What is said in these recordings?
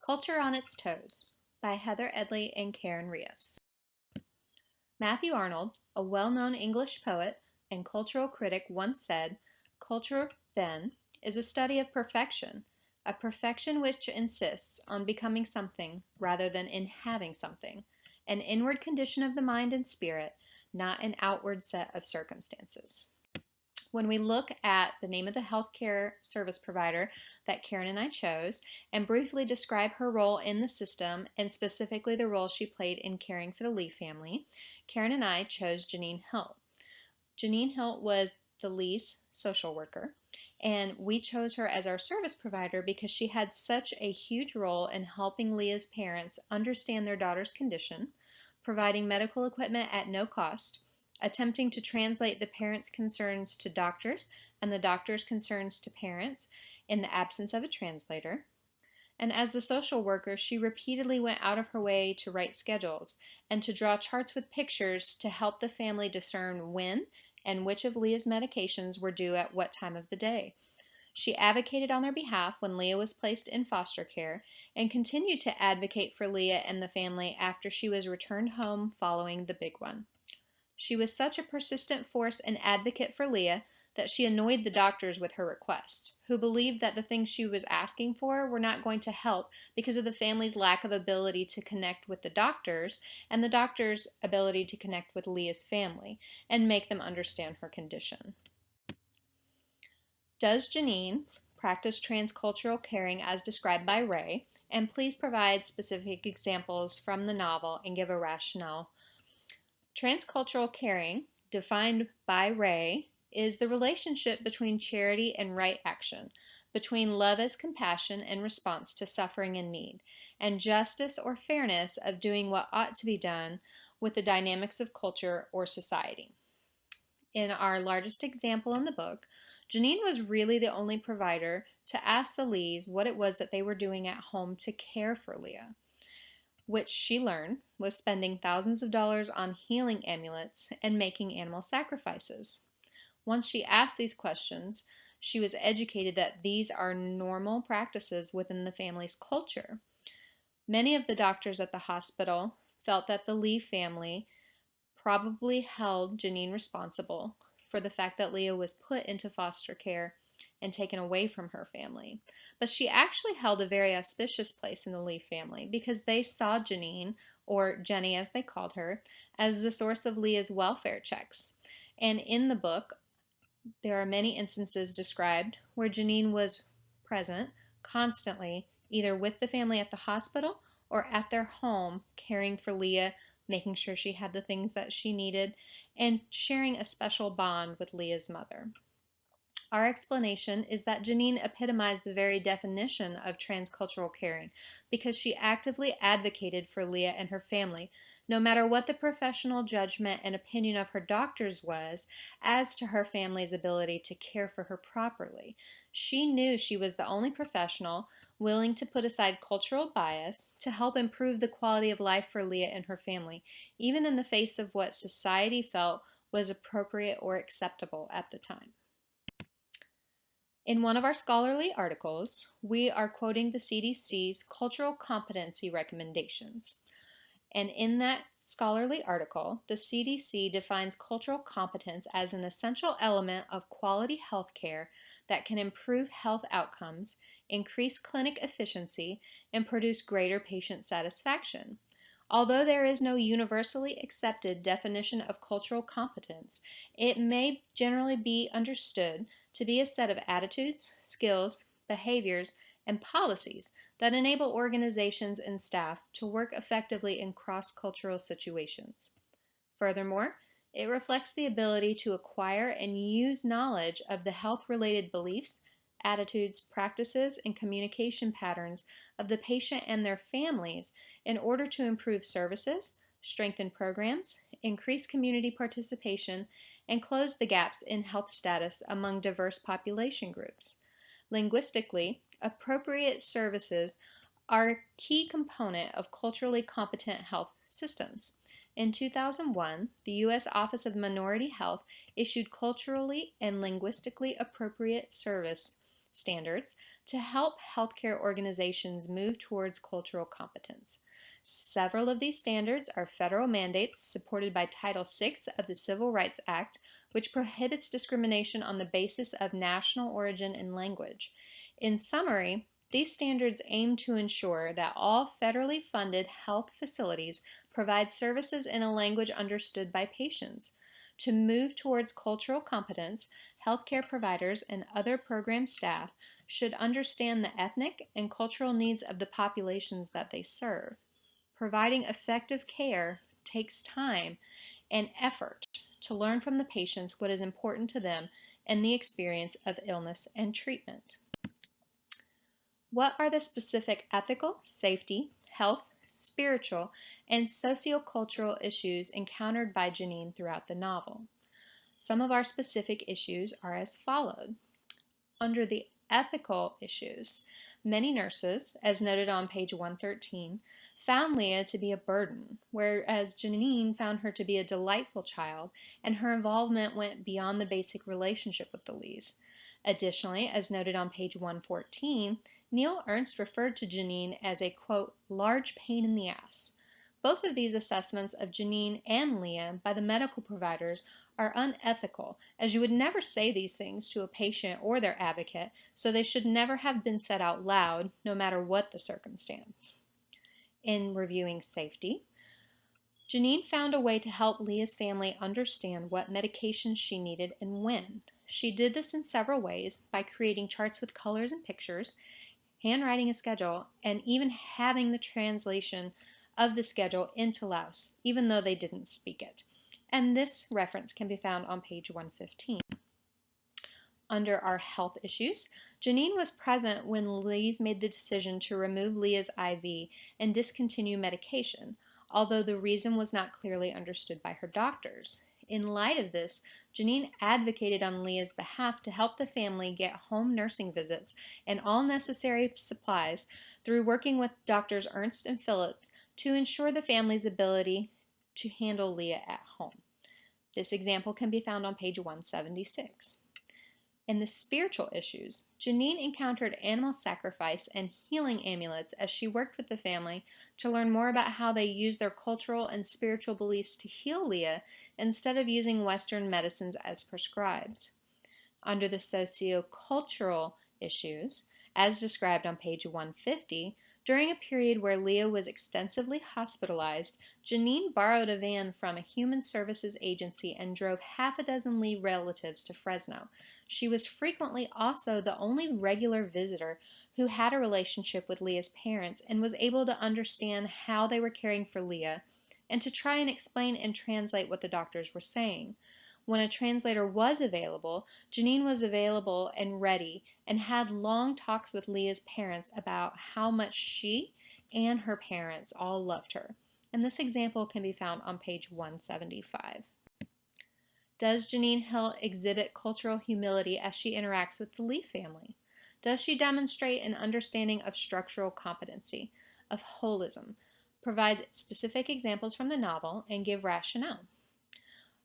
Culture on Its Toes by Heather Edley and Karen Rios. Matthew Arnold, a well-known English poet and cultural critic, once said, "Culture, then, is a study of perfection, a perfection which insists on becoming something rather than in having something, an inward condition of the mind and spirit, not an outward set of circumstances." When we look at the name of the healthcare service provider that Karen and I chose and briefly describe her role in the system and specifically the role she played in caring for the Lee family, Karen and I chose Janine Hilt. Janine Hilt was the Lee's social worker, and we chose her as our service provider because she had such a huge role in helping Leah's parents understand their daughter's condition, providing medical equipment at no cost, attempting to translate the parents' concerns to doctors and the doctors' concerns to parents in the absence of a translator. And as the social worker, she repeatedly went out of her way to write schedules and to draw charts with pictures to help the family discern when and which of Leah's medications were due at what time of the day. She advocated on their behalf when Leah was placed in foster care and continued to advocate for Leah and the family after she was returned home following the big one. She was such a persistent force and advocate for Leah that she annoyed the doctors with her requests, who believed that the things she was asking for were not going to help because of the family's lack of ability to connect with the doctors and the doctors' ability to connect with Leah's family and make them understand her condition. Does Janine practice transcultural caring as described by Ray? And please provide specific examples from the novel and give a rationale. Transcultural caring, defined by Ray, is the relationship between charity and right action, between love as compassion and response to suffering and need, and justice or fairness of doing what ought to be done with the dynamics of culture or society. In our largest example in the book, Janine was really the only provider to ask the Lees what it was that they were doing at home to care for Leah, which she learned was spending thousands of dollars on healing amulets and making animal sacrifices. Once she asked these questions, she was educated that these are normal practices within the family's culture. Many of the doctors at the hospital felt that the Lee family probably held Janine responsible for the fact that Leah was put into foster care and taken away from her family. But she actually held a very auspicious place in the Lee family because they saw Janine, or Jenny as they called her, as the source of Leah's welfare checks. And in the book, there are many instances described where Janine was present constantly, either with the family at the hospital or at their home, caring for Leah, making sure she had the things that she needed, and sharing a special bond with Leah's mother. Our explanation is that Janine epitomized the very definition of transcultural caring because she actively advocated for Leah and her family, no matter what the professional judgment and opinion of her doctors was as to her family's ability to care for her properly. She knew she was the only professional willing to put aside cultural bias to help improve the quality of life for Leah and her family, even in the face of what society felt was appropriate or acceptable at the time. In one of our scholarly articles, we are quoting the CDC's cultural competency recommendations. And in that scholarly article, the CDC defines cultural competence as an essential element of quality health care that can improve health outcomes, increase clinic efficiency, and produce greater patient satisfaction. Although there is no universally accepted definition of cultural competence, it may generally be understood to be a set of attitudes, skills, behaviors, and policies that enable organizations and staff to work effectively in cross-cultural situations. Furthermore, it reflects the ability to acquire and use knowledge of the health-related beliefs, attitudes, practices, and communication patterns of the patient and their families in order to improve services, strengthen programs, increase community participation, and close the gaps in health status among diverse population groups. Linguistically, appropriate services are a key component of culturally competent health systems. In 2001, the U.S. Office of Minority Health issued culturally and linguistically appropriate standards to help healthcare organizations move towards cultural competence. Several of these standards are federal mandates supported by Title VI of the Civil Rights Act, which prohibits discrimination on the basis of national origin and language. In summary, these standards aim to ensure that all federally funded health facilities provide services in a language understood by patients. To move towards cultural competence, healthcare providers and other program staff should understand the ethnic and cultural needs of the populations that they serve. Providing effective care takes time and effort to learn from the patients what is important to them and the experience of illness and treatment. What are the specific ethical, safety, health, spiritual, and sociocultural issues encountered by Janine throughout the novel? Some of our specific issues are as followed. Under the ethical issues, many nurses, as noted on page 113, found Leah to be a burden, whereas Janine found her to be a delightful child, and her involvement went beyond the basic relationship with the Lees. Additionally, as noted on page 114, Neil Ernst referred to Janine as a, quote, large pain in the ass. Both of these assessments of Janine and Leah by the medical providers are unethical, as you would never say these things to a patient or their advocate, so they should never have been said out loud, no matter what the circumstance. In reviewing safety, Janine found a way to help Leah's family understand what medications she needed and when. She did this in several ways by creating charts with colors and pictures, handwriting a schedule, and even having the translation of the schedule into Laos, even though they didn't speak it. And this reference can be found on page 115. Under our health issues, Janine was present when Lee's made the decision to remove Leah's IV and discontinue medication, although the reason was not clearly understood by her doctors. In light of this, Janine advocated on Leah's behalf to help the family get home nursing visits and all necessary supplies through working with Doctors Ernst and Phillips to ensure the family's ability to handle Leah at home. This example can be found on page 176. In the spiritual issues, Janine encountered animal sacrifice and healing amulets as she worked with the family to learn more about how they use their cultural and spiritual beliefs to heal Leah instead of using Western medicines as prescribed. Under the sociocultural issues, as described on page 150, during a period where Leah was extensively hospitalized, Janine borrowed a van from a human services agency and drove half a dozen Lee relatives to Fresno. She was frequently also the only regular visitor who had a relationship with Leah's parents and was able to understand how they were caring for Leah and to try and explain and translate what the doctors were saying. When a translator was available, Janine was available and ready and had long talks with Leah's parents about how much she and her parents all loved her. And this example can be found on page 175. Does Janine Hill exhibit cultural humility as she interacts with the Lee family? Does she demonstrate an understanding of structural competency, of holism, provide specific examples from the novel, and give rationale?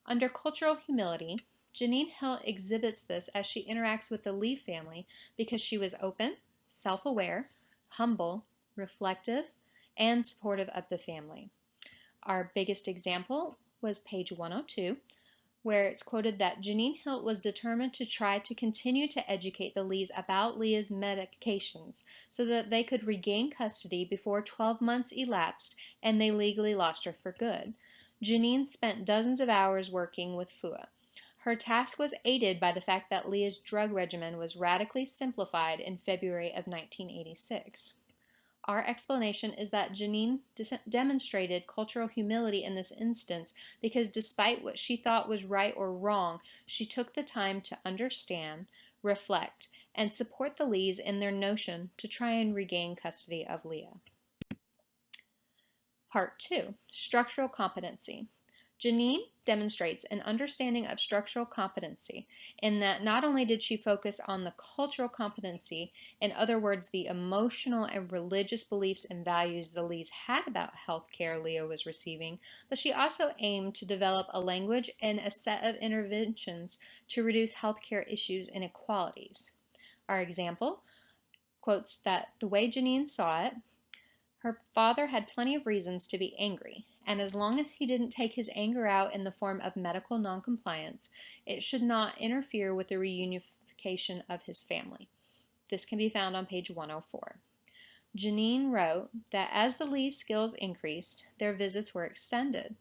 Under cultural humility, Janine Hill exhibits this as she interacts with the Lee family because she was open, self-aware, humble, reflective, and supportive of the family. Our biggest example was page 102, where it's quoted that Janine Hill was determined to try to continue to educate the Lees about Leah's medications so that they could regain custody before 12 months elapsed and they legally lost her for good. Janine spent dozens of hours working with Fua. Her task was aided by the fact that Leah's drug regimen was radically simplified in February of 1986. Our explanation is that Janine demonstrated cultural humility in this instance because despite what she thought was right or wrong, she took the time to understand, reflect, and support the Lees in their notion to try and regain custody of Leah. Part 2, Structural Competency. Janine demonstrates an understanding of structural competency in that not only did she focus on the cultural competency, in other words, the emotional and religious beliefs and values the Lees had about health care Leah was receiving, but she also aimed to develop a language and a set of interventions to reduce healthcare issues and inequalities. Our example quotes that the way Janine saw it, her father had plenty of reasons to be angry, and as long as he didn't take his anger out in the form of medical noncompliance, it should not interfere with the reunification of his family. This can be found on page 104. Janine wrote that as the Lees' skills increased, their visits were extended.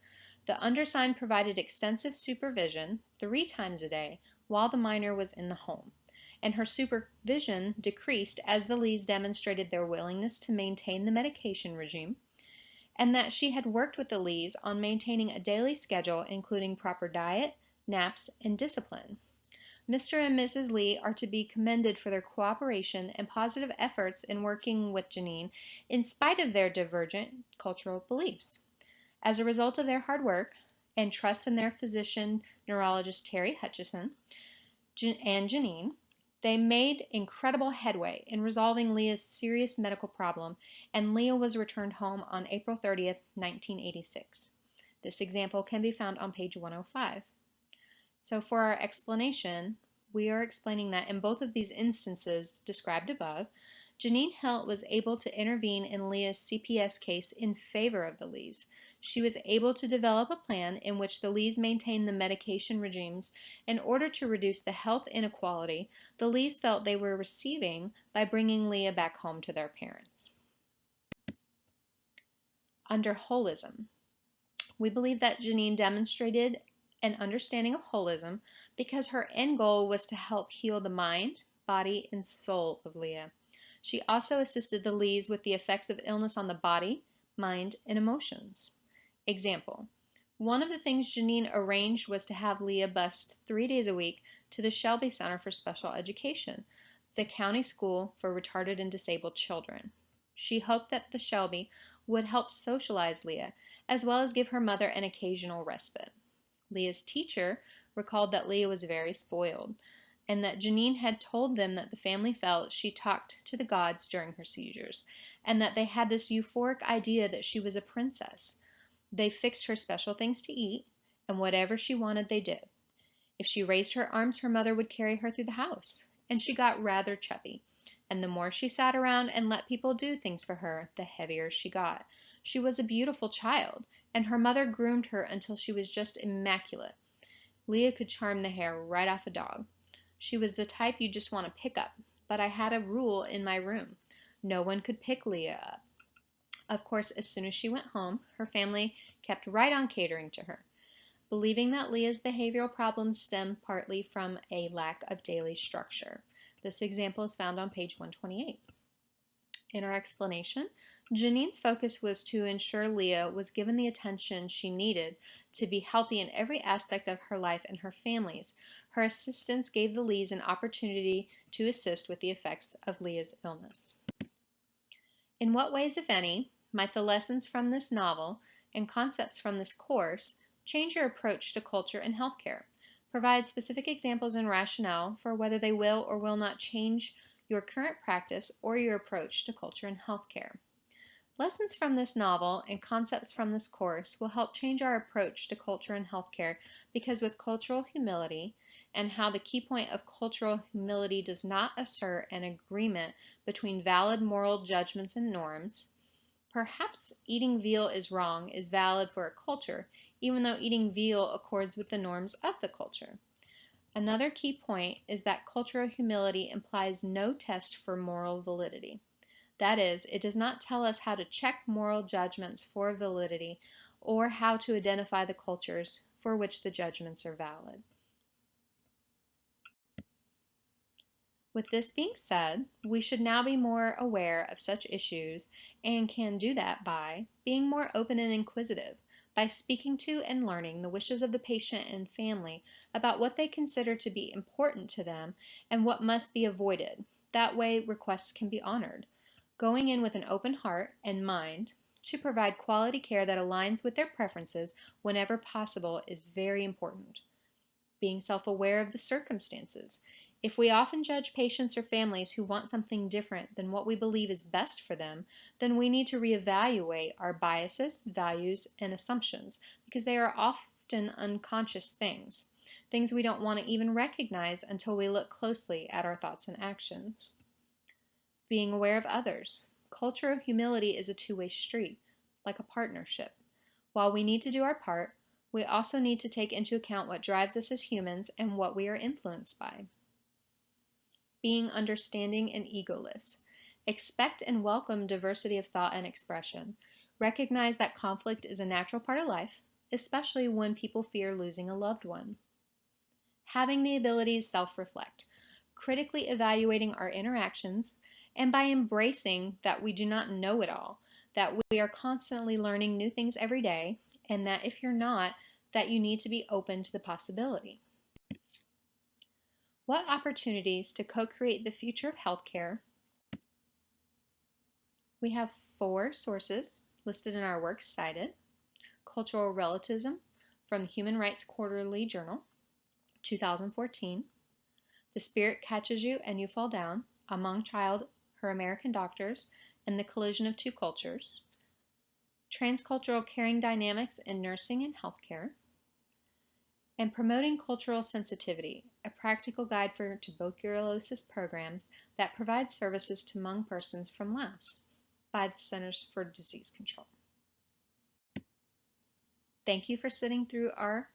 The undersigned provided extensive supervision 3 times a day while the minor was in the home, and her supervision decreased as the Lees demonstrated their willingness to maintain the medication regime, and that she had worked with the Lees on maintaining a daily schedule including proper diet, naps, and discipline. Mr. and Mrs. Lee are to be commended for their cooperation and positive efforts in working with Janine in spite of their divergent cultural beliefs. As a result of their hard work and trust in their physician neurologist Terry Hutchison and Janine, they made incredible headway in resolving Leah's serious medical problem, and Leah was returned home on April 30th, 1986. This example can be found on page 105. So for our explanation, we are explaining that in both of these instances described above, Janine Helt was able to intervene in Leah's CPS case in favor of the Lees. She was able to develop a plan in which the Lees maintained the medication regimes in order to reduce the health inequality the Lees felt they were receiving by bringing Leah back home to their parents. Under holism, we believe that Janine demonstrated an understanding of holism because her end goal was to help heal the mind, body, and soul of Leah. She also assisted the Lees with the effects of illness on the body, mind, and emotions. Example: one of the things Janine arranged was to have Leah bus 3 days a week to the Shelby Center for Special Education, the county school for retarded and disabled children. She hoped that the Shelby would help socialize Leah, as well as give her mother an occasional respite. Leah's teacher recalled that Leah was very spoiled, and that Janine had told them that the family felt she talked to the gods during her seizures, and that they had this euphoric idea that she was a princess. They fixed her special things to eat, and whatever she wanted they did. If she raised her arms, her mother would carry her through the house, and she got rather chubby. And the more she sat around and let people do things for her, the heavier she got. She was a beautiful child, and her mother groomed her until she was just immaculate. Leah could charm the hair right off a dog. She was the type you just want to pick up, but I had a rule in my room. No one could pick Leah up. Of course, as soon as she went home, her family kept right on catering to her, believing that Leah's behavioral problems stemmed partly from a lack of daily structure. This example is found on page 128. In our explanation, Janine's focus was to ensure Leah was given the attention she needed to be healthy in every aspect of her life and her family's. Her assistance gave the Lees an opportunity to assist with the effects of Leah's illness. In what ways, if any, might the lessons from this novel and concepts from this course change your approach to culture and healthcare? Provide specific examples and rationale for whether they will or will not change your current practice or your approach to culture and healthcare. Lessons from this novel and concepts from this course will help change our approach to culture and healthcare because with cultural humility, and how the key point of cultural humility does not assert an agreement between valid moral judgments and norms, perhaps eating veal is wrong is valid for a culture, even though eating veal accords with the norms of the culture. Another key point is that cultural humility implies no test for moral validity. That is, it does not tell us how to check moral judgments for validity or how to identify the cultures for which the judgments are valid. With this being said, we should now be more aware of such issues and can do that by being more open and inquisitive, by speaking to and learning the wishes of the patient and family about what they consider to be important to them and what must be avoided. That way, requests can be honored. Going in with an open heart and mind to provide quality care that aligns with their preferences whenever possible is very important. Being self-aware of the circumstances. If we often judge patients or families who want something different than what we believe is best for them, then we need to reevaluate our biases, values, and assumptions because they are often unconscious things. things we don't want to even recognize until we look closely at our thoughts and actions. Being aware of others. Cultural humility is a two-way street, like a partnership. While we need to do our part, we also need to take into account what drives us as humans and what we are influenced by. Being understanding and egoless. Expect and welcome diversity of thought and expression. Recognize that conflict is a natural part of life, especially when people fear losing a loved one. Having the ability to self-reflect, critically evaluating our interactions, and by embracing that we do not know it all, that we are constantly learning new things every day, and that if you're not, that you need to be open to the possibility. What opportunities to co-create the future of healthcare? We have 4 sources listed in our works cited. Cultural Relativism from the Human Rights Quarterly Journal, 2014. The Spirit Catches You and You Fall Down, Among Child, Her American Doctors, and the Collision of Two Cultures. Transcultural Caring Dynamics in Nursing and Healthcare. And Promoting Cultural Sensitivity, a practical guide for tuberculosis programs that provides services to Hmong persons from Laos by the Centers for Disease Control. Thank you for sitting through our